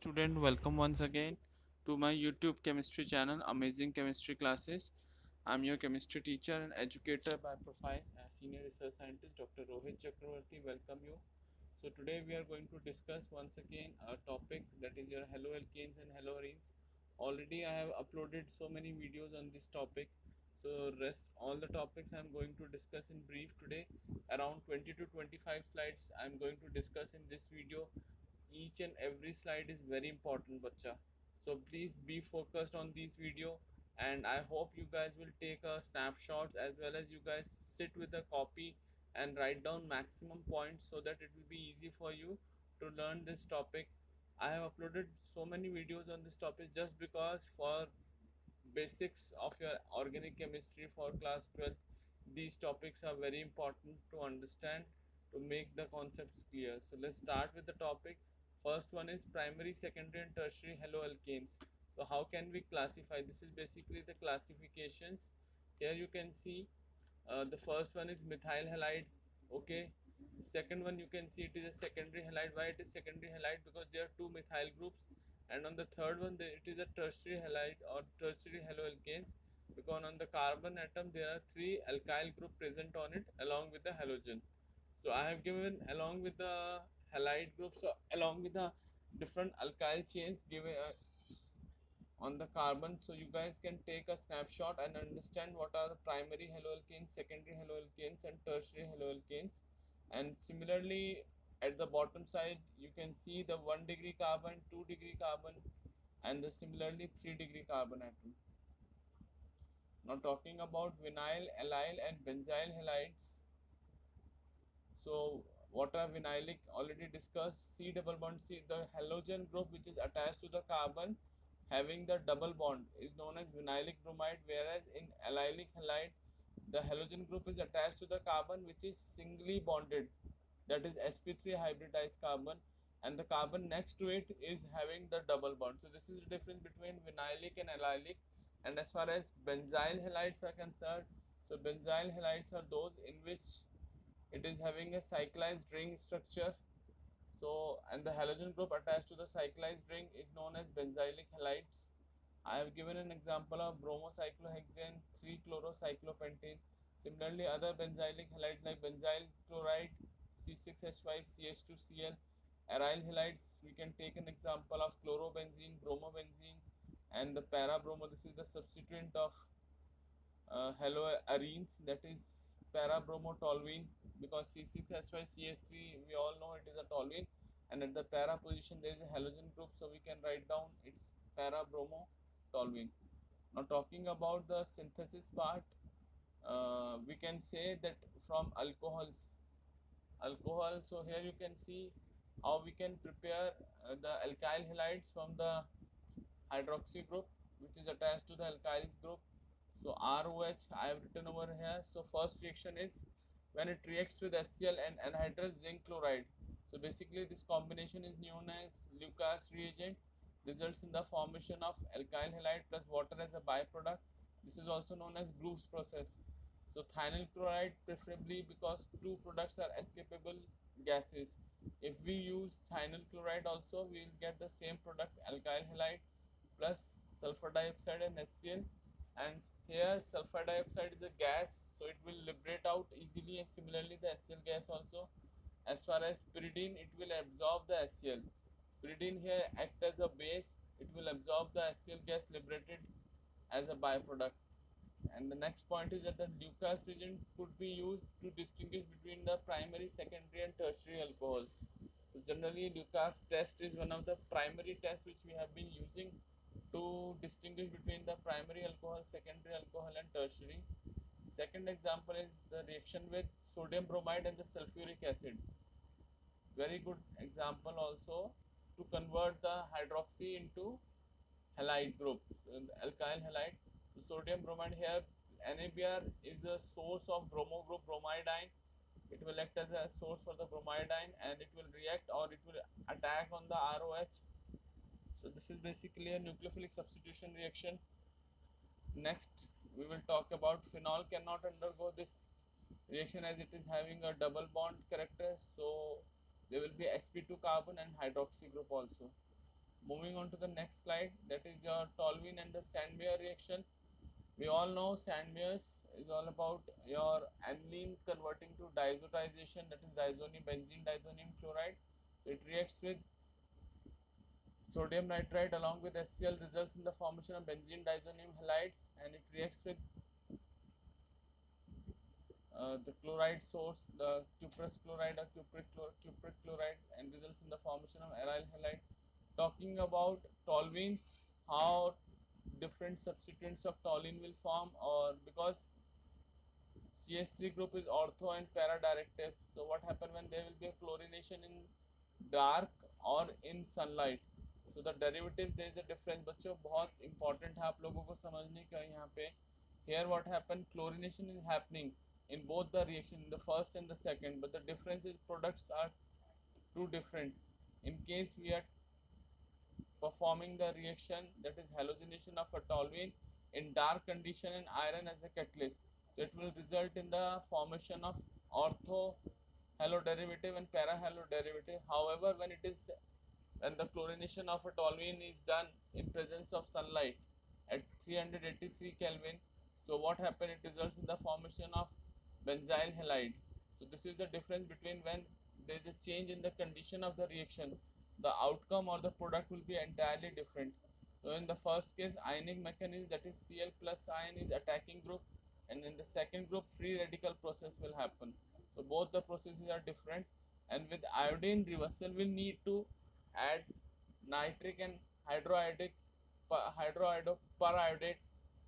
student, welcome once again to my YouTube chemistry channel, Amazing Chemistry Classes. I'm your chemistry teacher and educator by profile, senior research scientist Dr. Rohit Chakravarti. Welcome you. So today we are going to discuss once again a topic that is your haloalkanes and haloarenes. Already I have uploaded so many videos on this topic. So rest all the topics I'm going to discuss in brief today. Around 20 to 25 slides I'm going to discuss in this video. Each and every slide is very important, bacha. So please be focused on this video, and I hope you guys will take a snapshots as well as you guys sit with a copy and write down maximum points so that it will be easy for you to learn this topic. I have uploaded so many videos on this topic just because for basics of your organic chemistry for class 12, these topics are very important to understand to make the concepts clear. So let's start with the topic. First one is primary, secondary and tertiary haloalkanes. So how can we classify? This is basically the classifications. Here you can see the first one is methyl halide. Okay, second one you can see it is a secondary halide. Why it is secondary halide? Because there are two methyl groups. And on the third one it is a tertiary halide or tertiary haloalkanes, because on the carbon atom there are three alkyl group present on it along with the halogen. So I have given along with the halide groups, so along with the different alkyl chains given on the carbon, so you guys can take a snapshot and understand what are the primary haloalkanes, secondary haloalkanes and tertiary haloalkanes. And similarly at the bottom side you can see the 1 degree carbon, 2 degree carbon and the similarly 3 degree carbon atom. Now talking about vinyl, allyl and benzyl halides. So what are vinylic? Already discussed. C double bond C. The halogen group which is attached to the carbon having the double bond is known as vinylic bromide, whereas in allylic halide the halogen group is attached to the carbon which is singly bonded, that is sp3 hybridized carbon, and the carbon next to it is having the double bond. So this is the difference between vinylic and allylic. And as far as benzyl halides are concerned, so benzyl halides are those in which it is having a cyclized ring structure. So and the halogen group attached to the cyclized ring is known as benzylic halides. I have given an example of bromocyclohexane 3-chlorocyclopentane. Similarly, other benzylic halides like benzyl chloride C6H5CH2Cl. Aryl halides, we can take an example of chlorobenzene, bromobenzene, and the para-bromo. This is the substituent of haloarenes, that is para-bromotoluene, because C6H5CH3 we all know it is a toluene, and at the para position there is a halogen group, so we can write down its para-bromotoluene. Now talking about the synthesis part, we can say that from alcohol, so here you can see how we can prepare the alkyl halides from the hydroxy group which is attached to the alkyl group. So ROH I have written over here. So first reaction is when it reacts with HCl and anhydrous zinc chloride. So basically this combination is known as Lucas reagent, results in the formation of alkyl halide plus water as a byproduct. This is also known as Groves process. So thionyl chloride preferably, because two products are escapable gases. If we use thionyl chloride also, we will get the same product alkyl halide plus sulfur dioxide and HCl. And here sulfur dioxide is a gas, so it will liberate out easily, and similarly the HCl gas also. As far as pyridine, it will absorb the HCl. Pyridine here act as a base, it will absorb the HCl gas liberated as a byproduct. And the next point is that the Lucas reagent could be used to distinguish between the primary, secondary and tertiary alcohols. So generally Lucas test is one of the primary tests which we have been using to distinguish between the primary alcohol, secondary alcohol and tertiary. Second example is the reaction with sodium bromide and the sulfuric acid. Very good example also to convert the hydroxy into halide group, so alkyl halide. So sodium bromide here, NaBr is a source of bromo group bromidine. It will act as a source for the bromidine and it will react or it will attack on the ROH. So this is basically a nucleophilic substitution reaction. Next we will talk about phenol cannot undergo this reaction as it is having a double bond character, so there will be sp2 carbon and hydroxy group also. Moving on to the next slide, that is your toluene and the Sandmeyer reaction. We all know Sandmeyer's is all about your aniline converting to diazotization, that is diazonium benzene diazonium chloride. So it reacts with sodium nitrite along with HCl, results in the formation of benzene diazonium halide, and it reacts with the chloride source, the cuprous chloride or cupric chloride, and results in the formation of aryl halide. Talking about toluene, how different substituents of toluene will form, or because CH3 group is ortho and para directive. So what happen when there will be a chlorination in dark or in sunlight? So the derivative there is a difference. बच्चों बहुत important है आप लोगों को समझने का यहाँ पे. Here what happen, chlorination is happening in both the reaction, in the first and the second, but the difference is products are too different. In case we are performing the reaction, that is halogenation of a toluene in dark condition and iron as a catalyst, so it will result in the formation of ortho halo derivative and para halo derivative. However, when the chlorination of a toluene is done in presence of sunlight at 383 Kelvin, so what happen, it results in the formation of benzyl halide. So this is the difference between when there is a change in the condition of the reaction, the outcome or the product will be entirely different. So in the first case, ionic mechanism, that is Cl plus ion is attacking group, and in the second group free radical process will happen. So both the processes are different, and with iodine reversal we need to add nitric and hydroiodoperiodate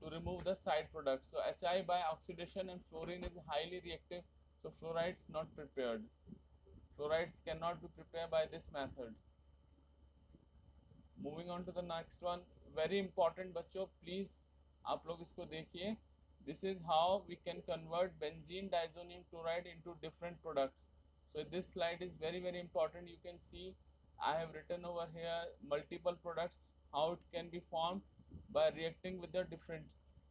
to remove the side products. So Hi by oxidation and fluorine is highly reactive, so fluorides not prepared. Fluorides cannot be prepared by this method. Moving on to the next one, very important बच्चों, please आप लोग इसको देखिए. This is how we can convert benzene diazonium chloride into different products. So this slide is very important. You can see I have written over here multiple products, how it can be formed by reacting with the different.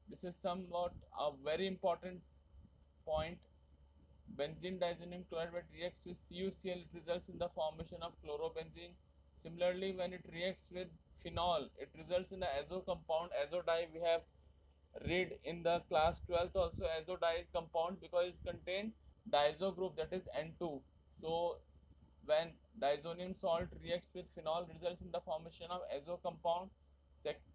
This is somewhat a very important point. Benzene diazonium chloride, when it reacts with CuCl, it results in the formation of chlorobenzene. Similarly, when it reacts with phenol, it results in the azo compound, azodie. We have read in the class 12th also, azodie is compound because it contains diazo group, that is N2. So when diazonium salt reacts with phenol, results in the formation of azo compound.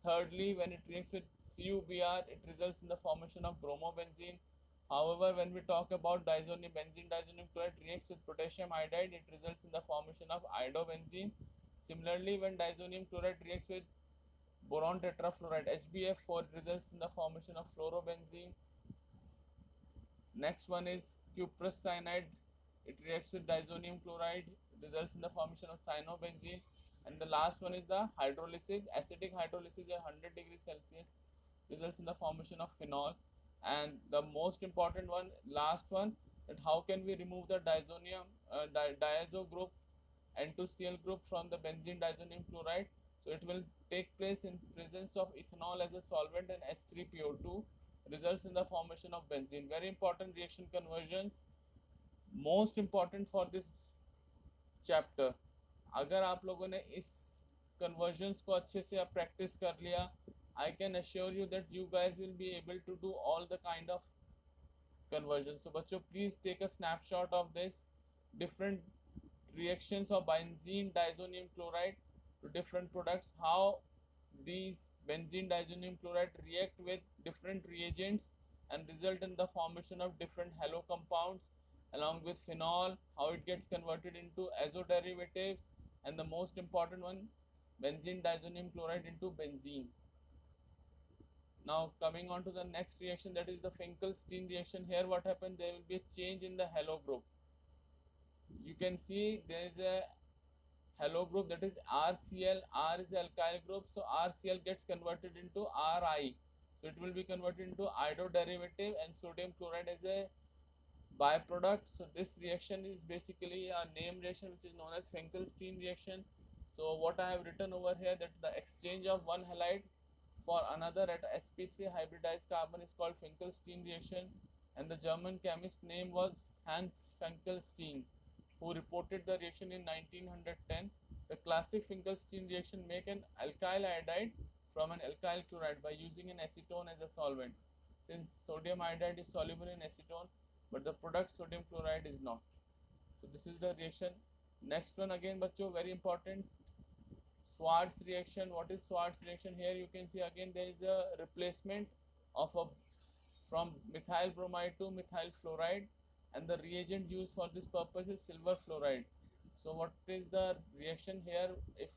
Thirdly, when it reacts with CuBr, it results in the formation of bromobenzene. However, when we talk about benzene diazonium chloride reacts with potassium iodide, it results in the formation of iodobenzene. Similarly, when diazonium chloride reacts with boron tetrafluoride HbF4, results in the formation of fluorobenzene. Next one is cuprous cyanide. It reacts with diazonium chloride, results in the formation of cyanobenzene. And the last one is the hydrolysis. Acidic hydrolysis at 100 degrees Celsius results in the formation of phenol. And the most important one, last one, that how can we remove the diazo group, N2Cl group from the benzene diazonium chloride. So it will take place in presence of ethanol as a solvent and H3PO2, results in the formation of benzene. Very important reaction conversions, most important for this chapter. अगर आप लोगों ने इस conversions को अच्छे से आप practice कर लिया, I can assure you that you guys will be able to do all the kind of conversions. So बच्चों, please take a snapshot of this different reactions of benzene diazonium chloride to different products, how these benzene diazonium chloride react with different reagents and result in the formation of different halo compounds along with phenol, how it gets converted into azo derivatives, and the most important one, benzene diazonium chloride into benzene. Now coming on to the next reaction, that is the Finkelstein reaction. Here what happened, there will be a change in the halo group. You can see there is a halo group, that is RCl. R is alkyl group, so RCl gets converted into Ri. So it will be converted into iodo derivative and sodium chloride as a byproduct. So this reaction is basically a name reaction which is known as Finkelstein reaction. So what I have written over here, that the exchange of one halide for another at sp3 hybridized carbon is called Finkelstein reaction, and the German chemist name was Hans Finkelstein, who reported the reaction in 1910. The classic Finkelstein reaction make an alkyl iodide from an alkyl chloride by using an acetone as a solvent. Since sodium iodide is soluble in acetone, but the product sodium chloride is not. So this is the reaction. Next one again, bachcho, very important. Schwarz reaction. What is Schwarz reaction? Here you can see again there is a replacement of a from methyl bromide to methyl fluoride, and the reagent used for this purpose is silver fluoride. So what is the reaction here? If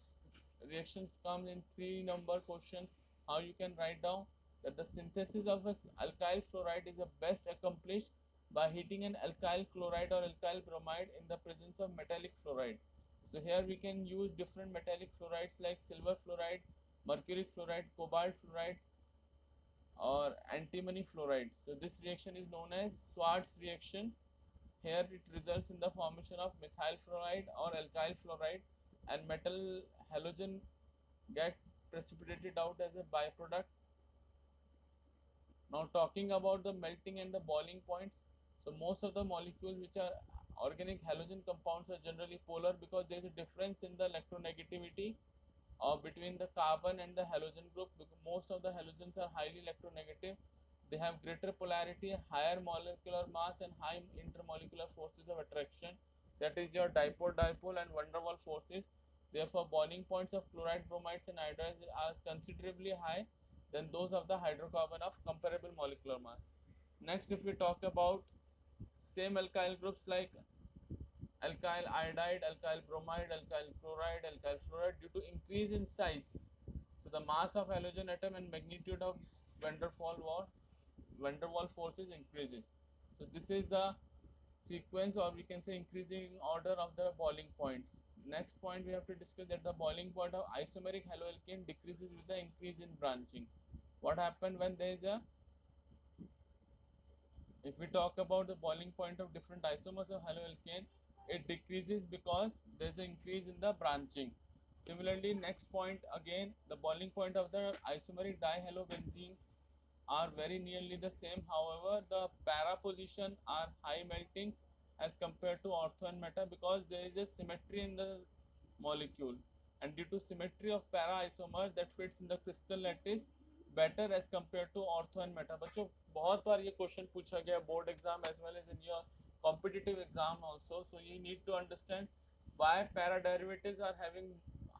reactions come in 3-number question, how you can write down that the synthesis of a alkyl fluoride is best accomplished by heating an alkyl chloride or alkyl bromide in the presence of metallic fluoride. So here we can use different metallic fluorides like silver fluoride, mercury fluoride, cobalt fluoride, or antimony fluoride. So this reaction is known as Schwarz reaction. Here it results in the formation of methyl fluoride or alkyl fluoride, and metal halogen get precipitated out as a byproduct. Now talking about the melting and the boiling points. So most of the molecules which are organic halogen compounds are generally polar because there is a difference in the electronegativity between the carbon and the halogen group. Because most of the halogens are highly electronegative. They have greater polarity, higher molecular mass, and high intermolecular forces of attraction. That is your dipole-dipole and van der Waals forces. Therefore, boiling points of chloride, bromides, and iodides are considerably high than those of the hydrocarbon of comparable molecular mass. Next, if we talk about same alkyl groups like alkyl iodide, alkyl bromide, alkyl chloride, alkyl fluoride, due to increase in size. So the mass of halogen atom and magnitude of van der Waals forces increases. So this is the sequence, or we can say increasing order of the boiling points. Next point we have to discuss that the boiling point of isomeric haloalkane decreases with the increase in branching. What happened when there is a, if we talk about the boiling point of different isomers of haloalkane, it decreases because there is an increase in the branching. Similarly, next point again, the boiling point of the isomeric dihalobenzenes are very nearly the same. However, the para position are high melting as compared to ortho and meta because there is a symmetry in the molecule, and due to symmetry of para isomer that fits in the crystal lattice better as compared to ortho and meta. बच्चों बहुत बार ये question पूछा गया board exam as well as in your competitive exam also. So you need to understand why para derivatives are having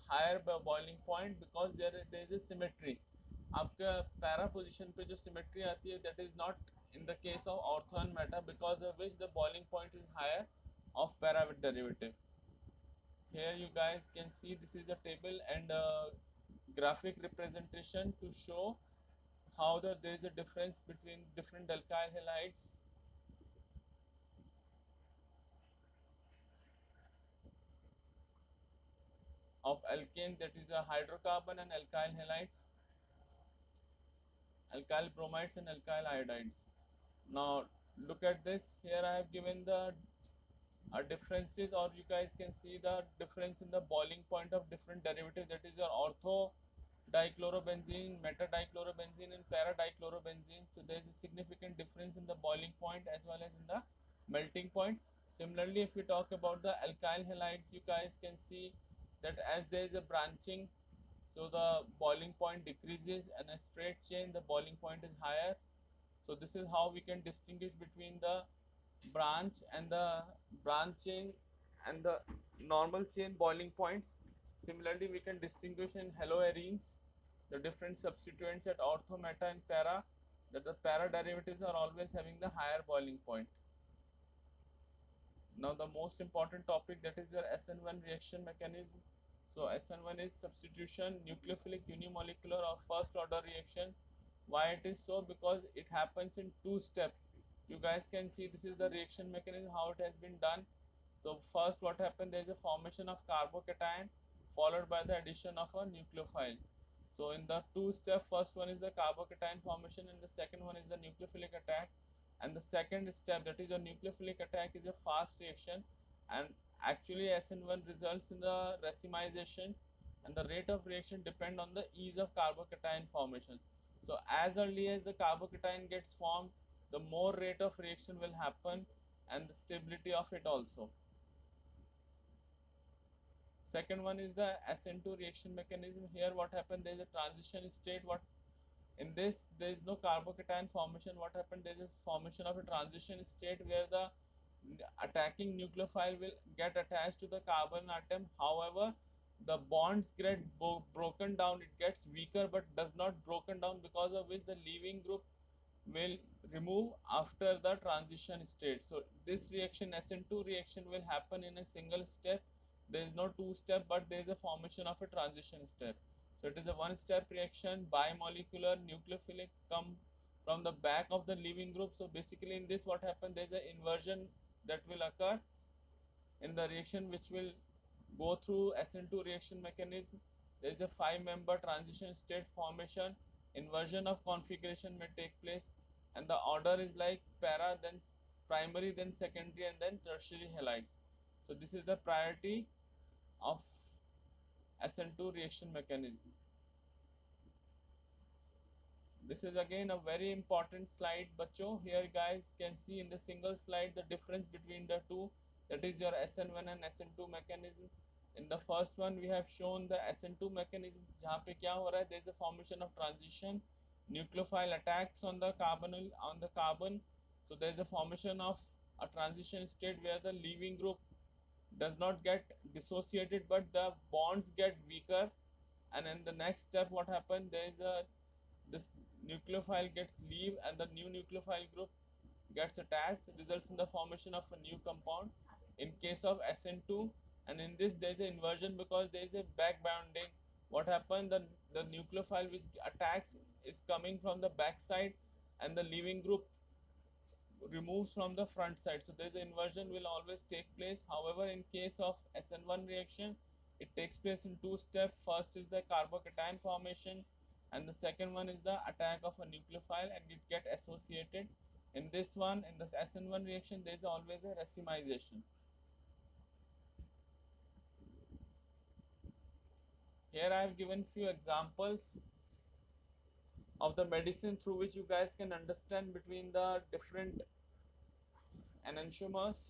higher boiling point, because there is a symmetry. आपका para position पे जो symmetry आती है, that is not in the case of ortho and meta, because of which the boiling point is higher of para derivative. Here you guys can see this is a table and graphic representation to show how there is a difference between different alkyl halides. Of alkane, that is a hydrocarbon and alkyl halides, alkyl bromides and alkyl iodides. Now look at this. Here I have given the differences, or you guys can see the difference in the boiling point of different derivatives. That is your ortho dichlorobenzene, meta dichlorobenzene, and para dichlorobenzene. So there is a significant difference in the boiling point as well as in the melting point. Similarly, if we talk about the alkyl halides, you guys can see that as there is a branching, so the boiling point decreases, and a straight chain the boiling point is higher. So this is how we can distinguish between the branch and the branch chain and the normal chain boiling points. Similarly, we can distinguish in haloarenes the different substituents at ortho, meta, and para, that the para derivatives are always having the higher boiling point. Now the most important topic, that is your SN1 reaction mechanism. So SN1 is substitution nucleophilic unimolecular or first order reaction. Why it is so? Because it happens in 2 steps. You guys can see this is the reaction mechanism, how it has been done. So first what happened, there is a formation of carbocation followed by the addition of a nucleophile. So in the 2 steps, first one is the carbocation formation and the second one is the nucleophilic attack. And the second step, that is a nucleophilic attack, is a fast reaction, and actually SN1 results in the racemization, and the rate of reaction depend on the ease of carbocation formation. So as early as the carbocation gets formed, the more rate of reaction will happen and the stability of it also. Second one is the SN2 reaction mechanism. Here what happened, there is a transition state. What in this there is no carbocation formation. What happened, there is formation of a transition state where the attacking nucleophile will get attached to the carbon atom. However, the bonds get broken down, it gets weaker but does not broken down, because of which the leaving group will remove after the transition state. So this reaction, SN2 reaction, will happen in a single step. There is no two step, but there is a formation of a transition step. So it is a one step reaction. Bimolecular nucleophilic come from the back of the leaving group. So basically in this what happens, there is an inversion that will occur in the reaction, which will go through SN2 reaction mechanism. There is a 5-member transition state formation. Inversion of configuration may take place, and the order is like para, then primary, then secondary, and then tertiary halides. So this is the priority of SN2 reaction mechanism. This is again a very important slide, bachcho. Here guys can see in the single slide the difference between the two, that is your SN1 and SN2 mechanism. In the first one we have shown the SN2 mechanism, जहाँ पे क्या हो रहा है, there is a formation of transition, nucleophile attacks on the carbon, so there is a formation of a transition state where the leaving group does not get dissociated but the bonds get weaker, and in the next step what happened, there is a this nucleophile gets leave and the new nucleophile group gets attached, results in the formation of a new compound in case of SN2. And in this there is an inversion because there is a back binding. What happened, the nucleophile which attacks is coming from the back side and the leaving group removes from the front side, so there is an inversion will always take place. However, in case of SN1 reaction, it takes place in two steps. First is the carbocation formation, and the second one is the attack of a nucleophile and it get associated. In this one, in this SN1 reaction, there is always a racemization. Here I have given few examples of the medicine through which you guys can understand between the different enantiomers.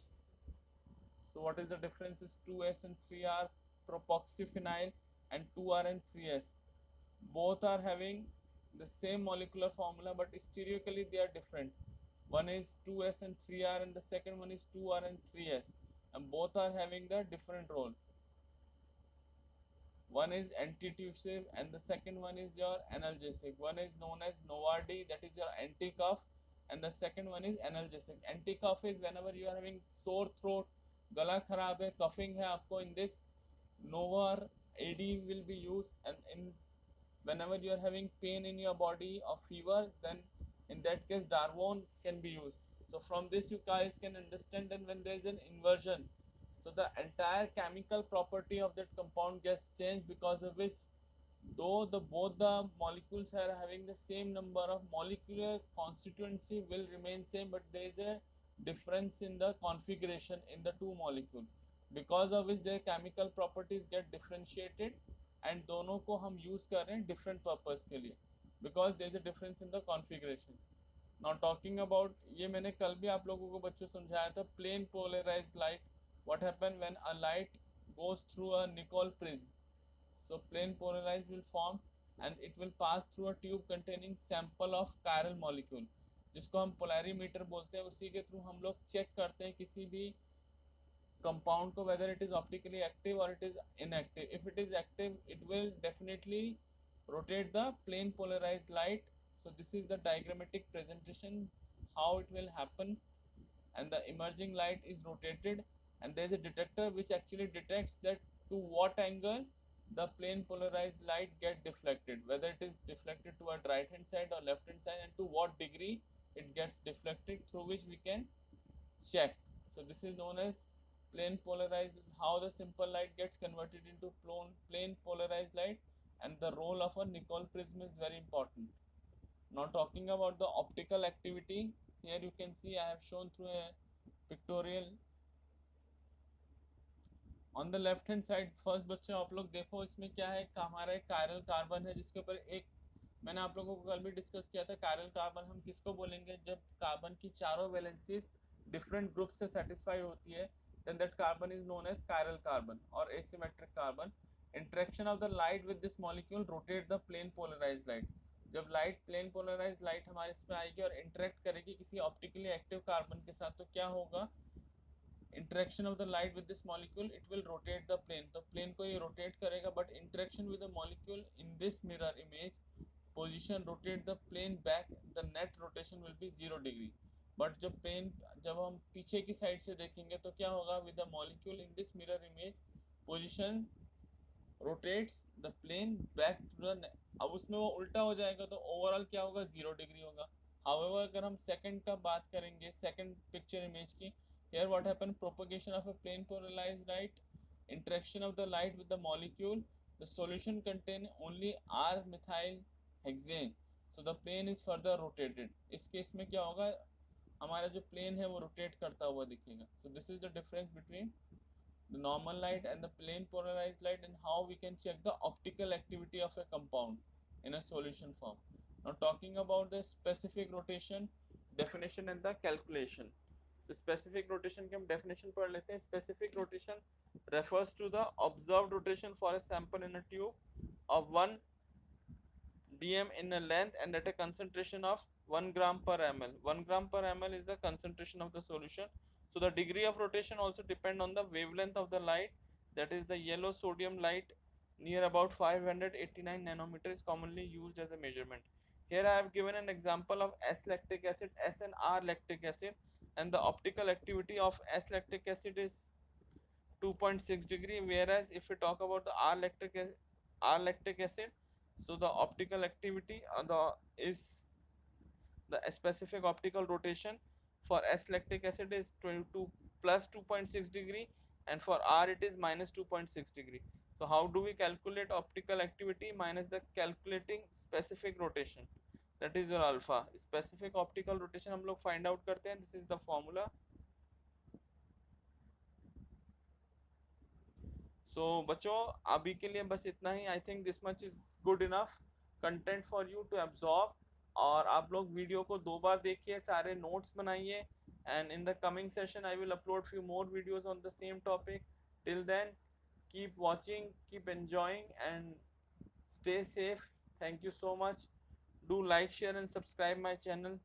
So what is the difference is 2S and 3R, propoxyphenyl, and 2R and 3S. Both are having the same molecular formula but stereochemically they are different. One is 2S and 3R and the second one is 2R and 3S, and both are having the different role. One is antitussive and the second one is your analgesic. One is known as Novardi, that is your anti-cough, and the second one is analgesic. Anti-cough is whenever you are having sore throat, gala kharab hai, coughing hai aapko, in this Novar AD will be used, and in whenever you are having pain in your body or fever, then in that case Darvon can be used. So from this you guys can understand that when there is an inversion, so the entire chemical property of that compound gets changed, because of which though both the molecules are having the same number of molecular constituency will remain same, but there is a difference in the configuration in the two molecules, because of which their chemical properties get differentiated, and दोनों को हम use कर रहे हैं different purpose के लिए, because there is a difference in the configuration. Now talking about, ये मैंने कल भी आप लोगों को बच्चों समझाया था, plane polarized light. What happen when a light goes through a Nicol prism? So plane polarized will form and it will pass through a tube containing sample of chiral molecule, जिसको हम polarimeter बोलते हैं. उसी के through हम लोग check करते हैं किसी भी compound को, whether it is optically active or it is inactive. If it is active, it will definitely rotate the plane polarized light. So this is the diagrammatic presentation how it will happen, and the emerging light is rotated, and there is a detector which actually detects that to what angle the plane polarized light get deflected, whether it is deflected toward right hand side or left hand side, and to what degree it gets deflected, through which we can check. So this is known as plane polarized, how the simple light gets converted into plane polarized light, and the role of a Nicol prism is very important. Now talking about the optical activity, here you can see I have shown through a pictorial. On the left hand side, first बच्चे आप लोग देखो इसमें क्या है, हमारा एक chiral carbon है जिसके ऊपर एक, मैंने आप लोगों को कल भी डिस्कस किया था, कायरल कार्बन हम किसको बोलेंगे, जब कार्बन की चारों वैलेंसीज डिफरेंट ग्रुप से सेटिस्फाई होती है. then that carbon is known as chiral carbon or asymmetric carbon. Interaction of the light with this molecule rotate the plane polarized light. जब लाइट प्लेन पोलराइज लाइट हमारे इसमें आएगी और interact करेगी किसी ऑप्टिकली एक्टिव कार्बन के साथ, तो क्या होगा, interaction of the light with this molecule, it will rotate the plane, तो plane को ये rotate करेगा, but interaction with the molecule in this mirror image position rotate the plane back, the net rotation will be 0 degree. but जब हम पीछे की side से देखेंगे तो क्या होगा, with the molecule in this mirror image position rotates the plane back to the अब उसमें वो उल्टा हो जाएगा तो ओवरऑल क्या होगा, 0 डिग्री होगा. However, अगर हम सेकंड का बात करेंगे, सेकंड पिक्चर इमेज की, here what happened, propagation of a plane polarized light, interaction of the light with the molecule, the solution contain only R methyl hexane, so the plane is further rotated. इस case में क्या होगा, हमारा जो plane है वो rotate करता हुआ दिखेगा. So this is the difference between the normal light and the plane polarized light, and how we can check the optical activity of a compound in a solution form. Now talking about the specific rotation definition and the calculation. So specific rotation की हम definition पढ़ लेते हैं. Specific rotation refers to the observed rotation for a sample in a tube of 1 dm in a length and at a concentration of 1 gram per ml. 1 gram per ml is the concentration of the solution. So the degree of rotation also depend on the wavelength of the light, that is the yellow sodium light near about 589 nanometer is commonly used as a measurement. Here I have given an example of S lactic acid, S and R lactic acid, and the optical activity of S lactic acid is 2.6 degree, whereas if we talk about the R lactic acid, so the optical activity is the specific optical rotation for S lactic acid is 22 plus 2.6 degree, and for R it is minus 2.6 degree. So how do we calculate optical activity minus the calculating specific rotation, that is your alpha. Specific optical rotation हम लोग find out करते हैं. This is the formula. So बच्चों अभी के लिए बस इतना ही. I think this much is good enough content for you to absorb. और आप लोग वीडियो को 2 बार देखिए, सारे नोट्स बनाइए, and in the coming session I will upload few more videos on the same topic. Till then, keep watching, keep enjoying, and stay safe. Thank you so much. Do like, share and subscribe my channel.